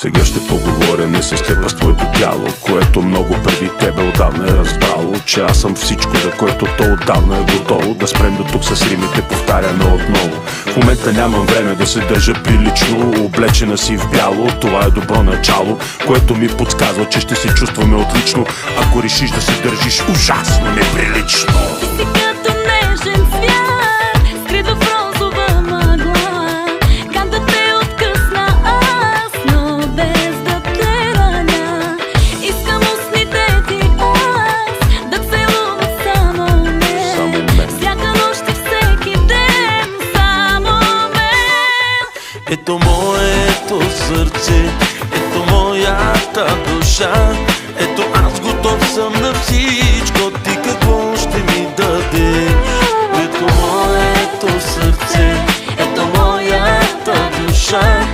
Сега ще поговоря не с теб, а с твоето тяло, което много преди тебе отдавна е разбрало, че аз съм всичко, за което то отдавна е готово. Да спрем до тук с римите, повтаряме отново. В момента нямам време да се държа прилично, облечена си в бяло. Това е добро начало, което ми подсказва, че ще се чувстваме отлично, ако решиш да се държиш ужасно неприлично. Ето моето сърце, ето моята душа, ето аз готов съм на всичко, ти какво ще ми дадеш? Ето моето сърце, ето моята душа,